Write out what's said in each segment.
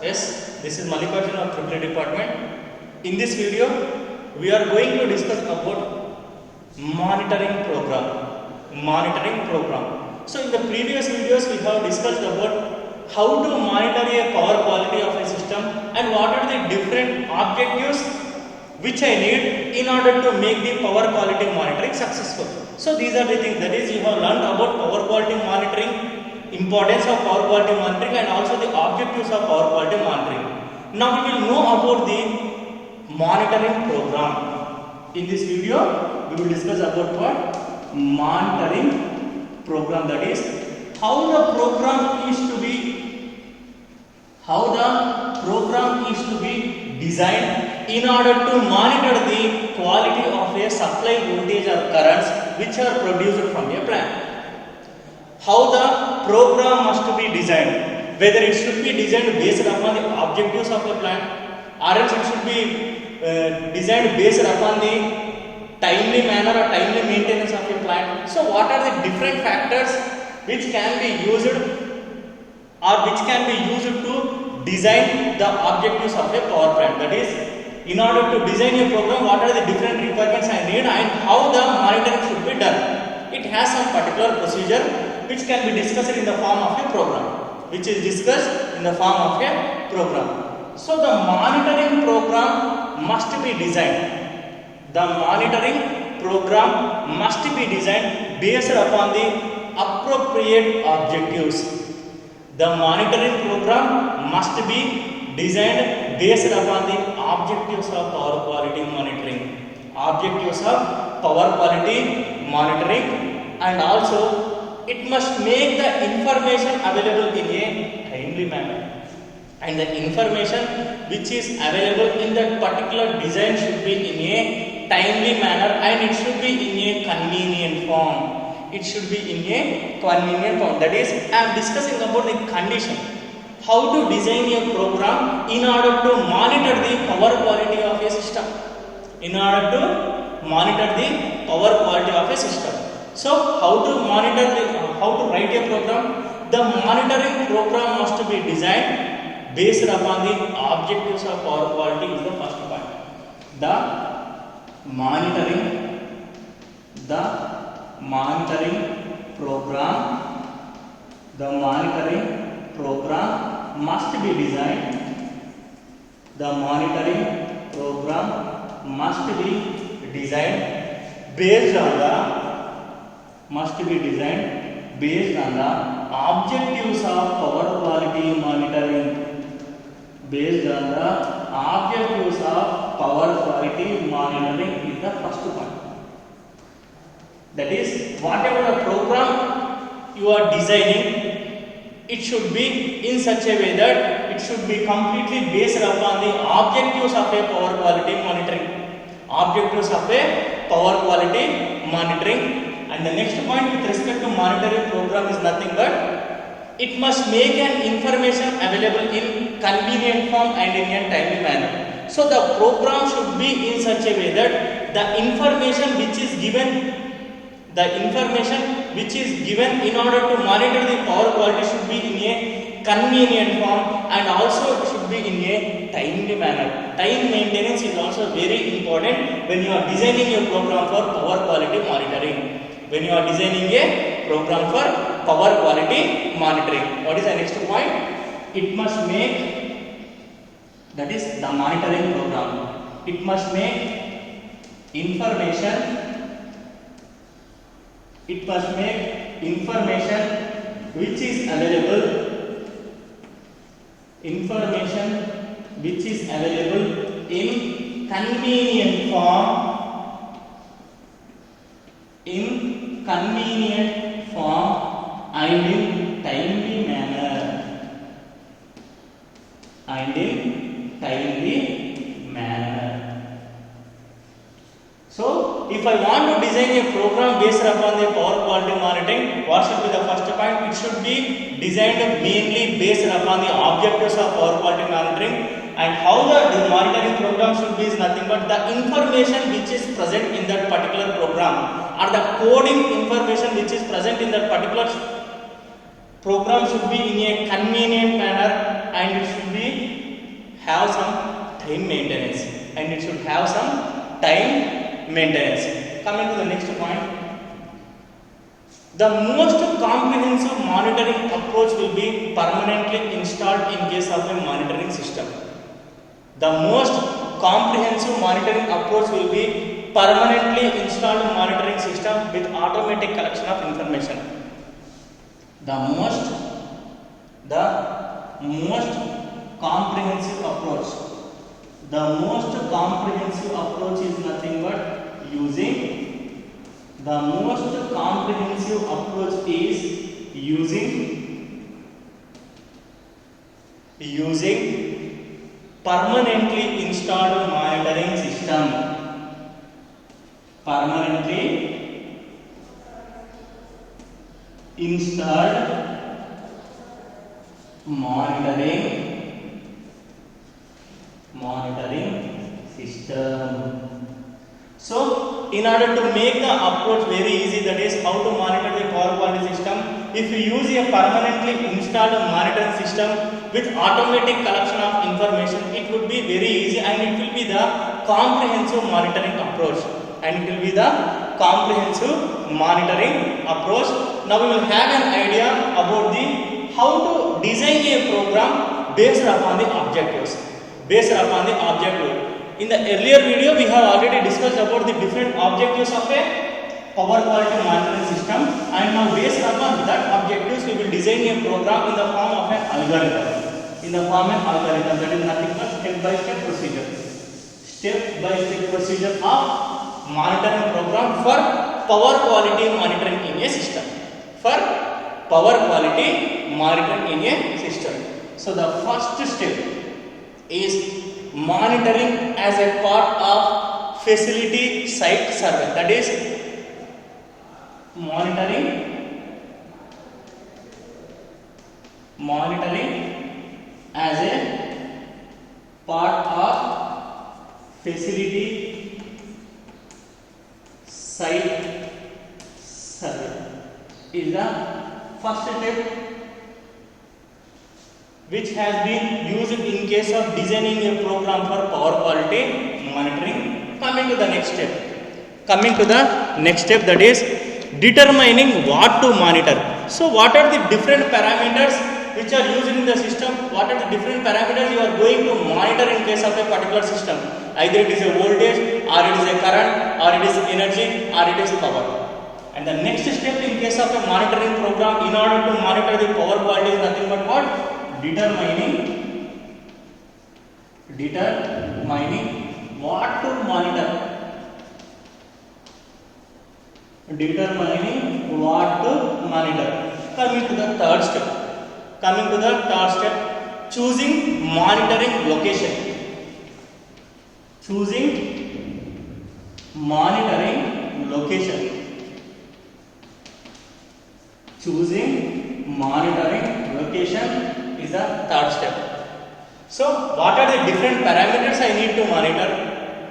Yes, this is Mallikarjun of Triple A department. In this video, we are going to discuss about monitoring program. Monitoring program. So in the previous videos, we have discussed about how to monitor a power quality of a system and what are the different objectives which I need in order to make the power quality monitoring successful. So these are the things, that is, you have learned about power quality monitoring, importance of power quality monitoring, and also the objectives of power quality monitoring. Now we will know about the monitoring program. In this video, we will discuss about what? Monitoring program, that is how the program is to be designed in order to monitor the quality of a supply voltage or currents which are produced from a plant. How the program must be designed, whether it should be designed based upon the objectives of the plant, or else it should be designed based upon the timely manner or timely maintenance of a plant. So what are the different factors which can be used or which can be used to design the objectives of a power plant? That is, in order to design a program, what are the different requirements I need and how the monitoring should be done. It has some particular procedure which can be discussed in the form of a program, So the monitoring program must be designed. The monitoring program must be designed based upon the appropriate objectives. The monitoring program must be designed based upon the objectives of power quality monitoring. Objectives of power quality monitoring, and also it must make the information available in a timely manner. And the information which is available in that particular design should be in a timely manner, and it should be in a convenient form. That is, I am discussing about the condition. How to design a program in order to monitor the power quality of a system. So, how to write a program? The monitoring program must be designed based upon the objectives of power quality is the first point. The monitoring program must be designed. The monitoring program must be designed based on the objectives of power quality monitoring. Based on the objectives of power quality monitoring is the first point. That is, whatever the program you are designing, it should be in such a way that it should be completely based upon the objectives of a power quality monitoring. And the next point with respect to monitoring program is nothing but it must make an information available in convenient form and in a timely manner. So the program should be in such a way that the information which is given in order to monitor the power quality should be in a convenient form, and also it should be in a timely manner. Time maintenance is also very important when you are designing a program for power quality monitoring. What is the next point? It must make, that is the monitoring program, it must make information which is available in convenient form and in timely manner. So, if I want to design a program based upon the power quality monitoring, what should be the first point? It should be designed mainly based upon the objectives of power quality monitoring, and how the monitoring program should be is nothing but the information which is present in that particular program, or the coding information which is present in that particular program should be in a convenient manner and it should be have some time maintenance, and it should have some time maintenance. Coming to the next point, the most comprehensive monitoring approach will be permanently installed in case of a monitoring system. The most comprehensive monitoring approach will be permanently installed monitoring system with automatic collection of information. The most comprehensive approach. The most comprehensive approach is nothing but using. The most comprehensive approach is using permanently installed monitoring system. Permanently installed monitoring system. So, in order to make the approach very easy, that is how to monitor the power quality system, if you use a permanently installed monitoring system with automatic collection of information, it would be very easy and it will be the comprehensive monitoring approach. And it will be the comprehensive monitoring approach. Now we will have an idea about the how to design a program based upon the objectives. In the earlier video, we have already discussed about the different objectives of a power quality monitoring system, and now based upon that objectives, we will design a program in the form of an algorithm. That is nothing but step-by-step procedure. Step-by-step procedure of monitoring program for power quality monitoring in a system. So the first step is monitoring as a part of facility site survey. That is monitoring as a part of facility site survey is the first step which has been used in case of designing a program for power quality monitoring. Coming to the next step, that is determining what to monitor. So what are the different parameters which are used in the system? What are the different parameters you are going to monitor in case of a particular system? Either it is a voltage, or it is a current, or it is energy, or it is power. And the next step in case of a monitoring program, in order to monitor the power quality, is nothing but what? Determining what to monitor. Coming to the third step, choosing monitoring location. Is the third step. So, what are the different parameters I need to monitor,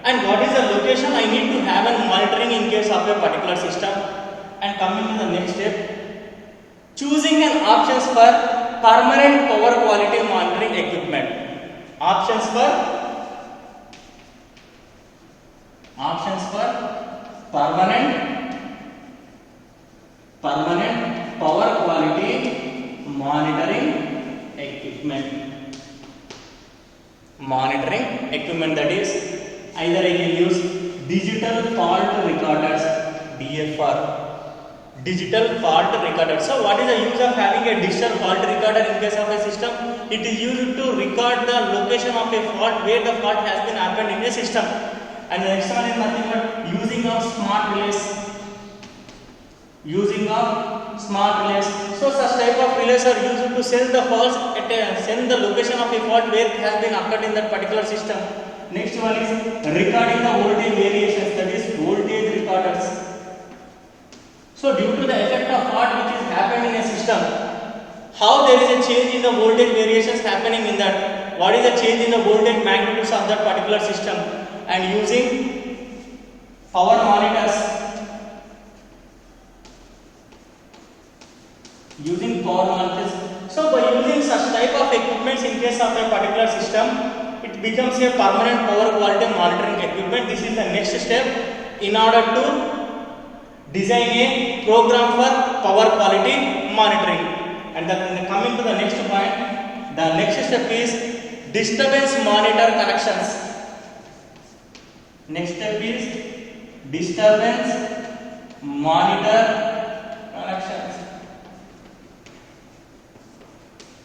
and what is the location I need to have in monitoring in case of a particular system? And coming to the next step, choosing an options for permanent power quality monitoring equipment. Options for permanent power quality monitoring equipment. That is, either I can use digital fault recorders, DFR. So what is the use of having a digital fault recorder in case of a system? It is used to record the location of a fault, where the fault has been happened in a system. And the next one is nothing but using of smart relays. So such type of relays are used to send the faults send the location of a fault where it has been occurred in that particular system. Next one is recording the voltage variations, that is voltage recorders. So due to the effect of fault which is happened in a system, how there is a change in the voltage variations happening in that, what is the change in the voltage magnitudes of that particular system, and using power monitors. So by using such type of equipment in case of a particular system, it becomes a permanent power quality monitoring equipment. This is the next step in order to design a program for power quality monitoring. And then coming to the next point, the next step is disturbance monitor connections. Next step is disturbance monitor connections.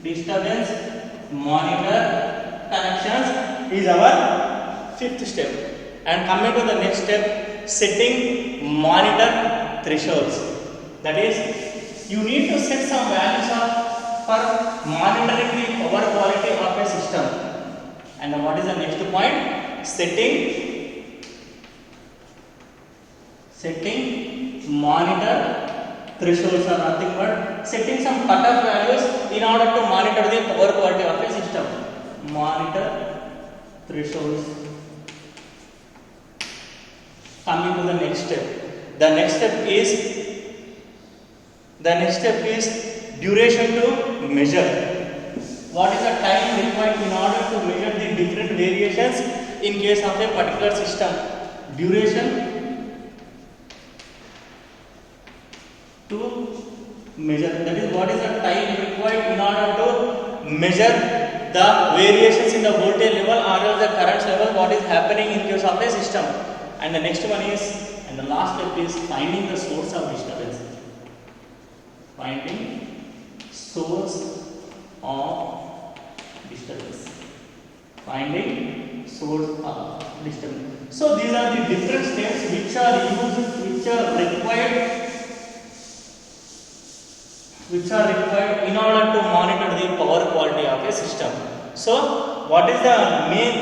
Disturbance monitor connections is our fifth step. And coming to the next step, setting monitor thresholds. That is, you need to set some values for monitoring the power quality of a system. And what is the next point? Setting monitor thresholds are nothing but setting some cutoff values in order to monitor the power quality of a system. Monitor thresholds. Coming to the next step. The next step is duration to measure. What is the time required in order to measure the different variations in case of a particular system? Duration to measure. That is, what is the time required in order to measure the variations in the voltage level or else the current level, what is happening in case of a system. And the next one is, and the last step is finding the source of disturbance. Finding source of disturbance. Finding source of disturbance. So these are the different steps which are required in order to monitor the power quality of a system. So what is the main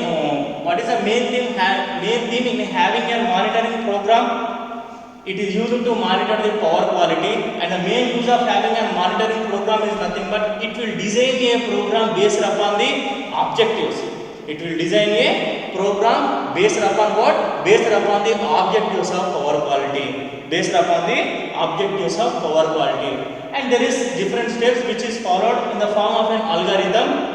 theme in having a monitoring program? It is used to monitor the power quality, and the main use of having a monitoring program is nothing but it will design a program based upon the objectives. It will design a program based upon what? Based upon the objectives of power quality. Based upon the objectives of power quality. And there is different steps which is followed in the form of an algorithm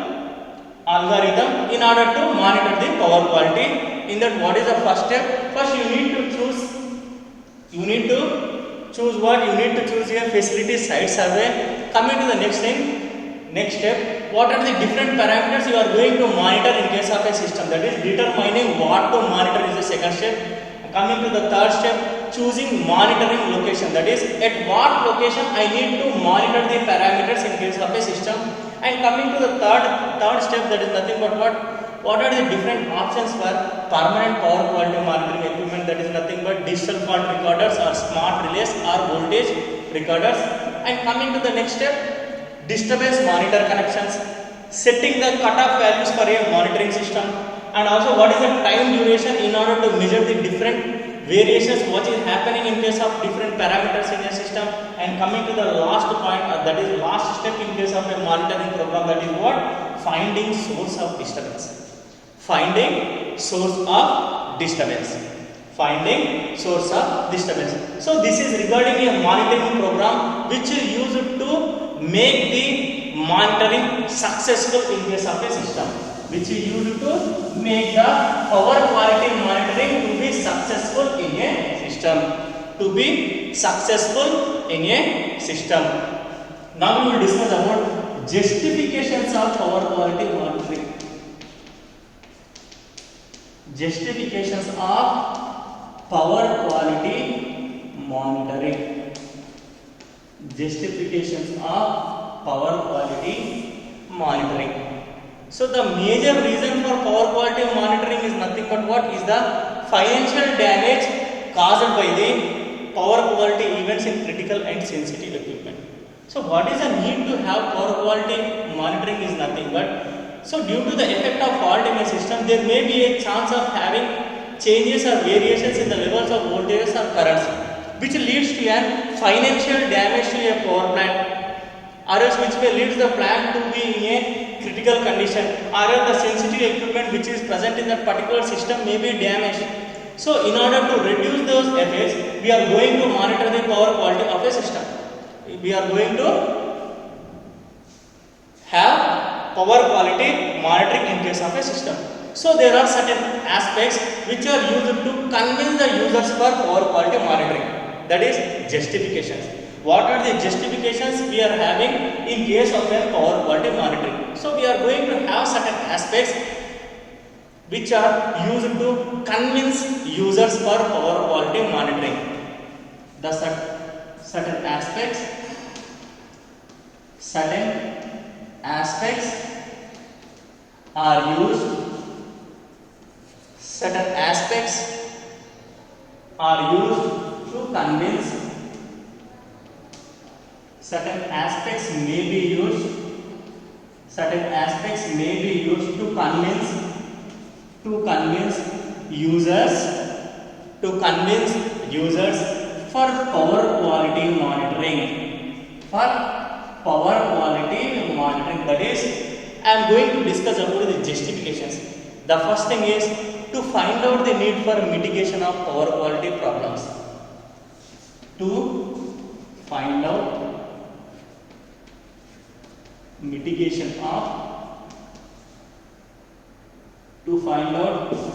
in order to monitor the power quality. In that, what is the first step? First, you need to choose what? You need to choose a facility site survey. Coming to the next step, what are the different parameters you are going to monitor in case of a system? That is, determining what to monitor is the second step. Coming to the third step, choosing monitoring location. That is, at what location I need to monitor the parameters in case of a system. And coming to the third step, that is nothing but what are the different options for permanent power quality monitoring equipment? That is nothing but digital fault recorders or smart relays or voltage recorders. And coming to the next step, disturbance monitor connections, setting the cutoff values for a monitoring system, and also what is the time duration in order to measure the different variations what is happening in case of different parameters in a system. And coming to the last point, that is last step in case of a monitoring program, that is what? Finding source of disturbance. Finding source of disturbance. Finding source of disturbance. So this is regarding a monitoring program which is used to make the monitoring successful in case of a system. Which is used to make the power quality monitoring to be successful in a system. To be successful in a system. Now we will discuss about justifications of power quality monitoring. Justifications of power quality monitoring. Justifications of power quality monitoring. So the major reason for power quality monitoring is nothing but what? Is the financial damage caused by the power quality events in critical and sensitive equipment. So what is the need to have power quality monitoring is nothing but, so due to the effect of fault in a system, there may be a chance of having changes or variations in the levels of voltages or currents, which leads to a financial damage to a power plant, or else which may lead the plant to be in a critical condition, or else the sensitive equipment which is present in that particular system may be damaged. So in order to reduce those effects, we are going to monitor the power quality of a system. We are going to have power quality monitoring in case of a system. So there are certain aspects which are used to convince the users for power quality monitoring. That is justifications. What are the justifications we are having in case of a power quality monitoring? So we are going to have certain aspects which are used to convince users for power quality monitoring. The certain aspects are used. Certain aspects are used to convince. Certain aspects may be used. Certain aspects may be used to convince users for power quality monitoring. For power quality monitoring, that is, I am going to discuss about the justifications. The first thing is to find out the need for mitigation of power quality problems. To find out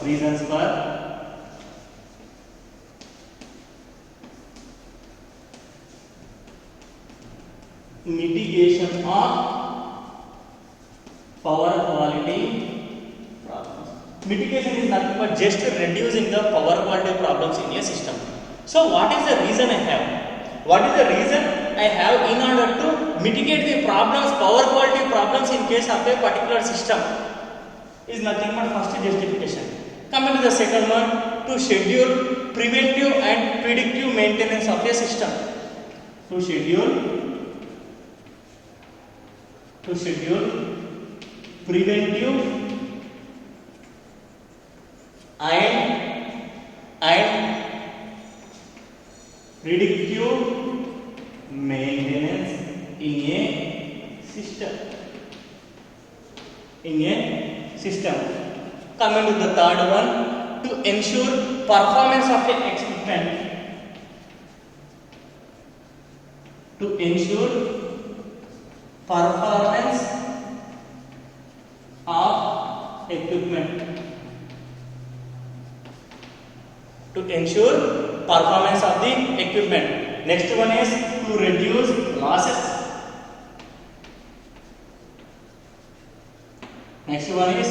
reasons for mitigation of power quality problems. Mitigation is nothing but just reducing the power quality problems in a system. So what is the reason I have? What is the reason I have in order to mitigate the problems, power quality problems in case of a particular system? Is nothing but first justification. Coming to the second one, to schedule preventive and predictive maintenance of a system. To schedule preventive and predictive maintenance in a system. Coming to the third one, to ensure performance of the equipment. To ensure performance of equipment. To ensure performance of the equipment. Next one is to reduce losses. Next one is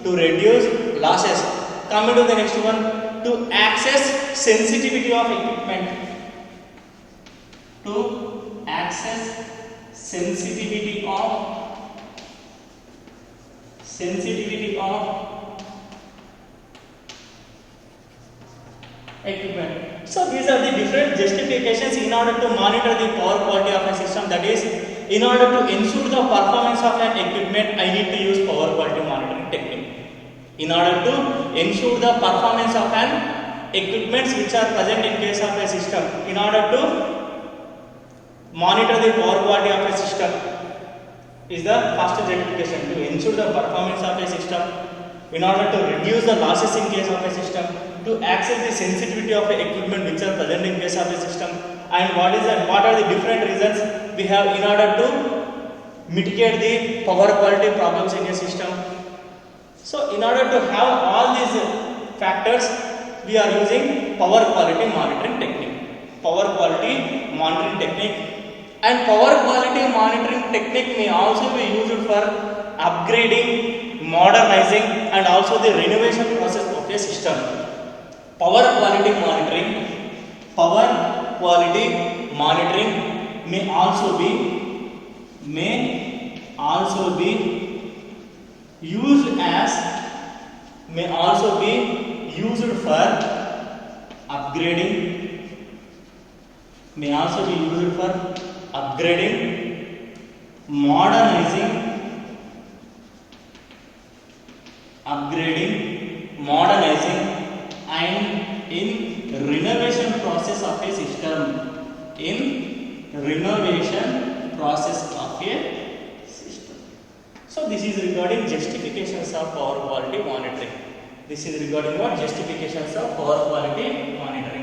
to reduce losses. Coming to the next one, to access sensitivity of equipment. To access sensitivity of equipment. So these are the different justifications in order to monitor the power quality of a system. That is, in order to ensure the performance of an equipment, I need to use power quality monitoring technique. In order to ensure the performance of an equipments which are present in case of a system, in order to monitor the power quality of a system, is the first justification. To ensure the performance of a system, in order to reduce the losses in case of a system, to access the sensitivity of the equipment which are present in case of a system, and what are the different reasons we have in order to mitigate the power quality problems in a system. So in order to have all these factors, we are using power quality monitoring technique. Power quality monitoring technique. And power quality monitoring technique may also be used for upgrading, modernizing, and also the renovation process of a system. Power quality monitoring may also be used for upgrading, modernizing, and in renovation process of a system. So this is regarding justifications of power quality monitoring. This is regarding what? Justifications of power quality monitoring.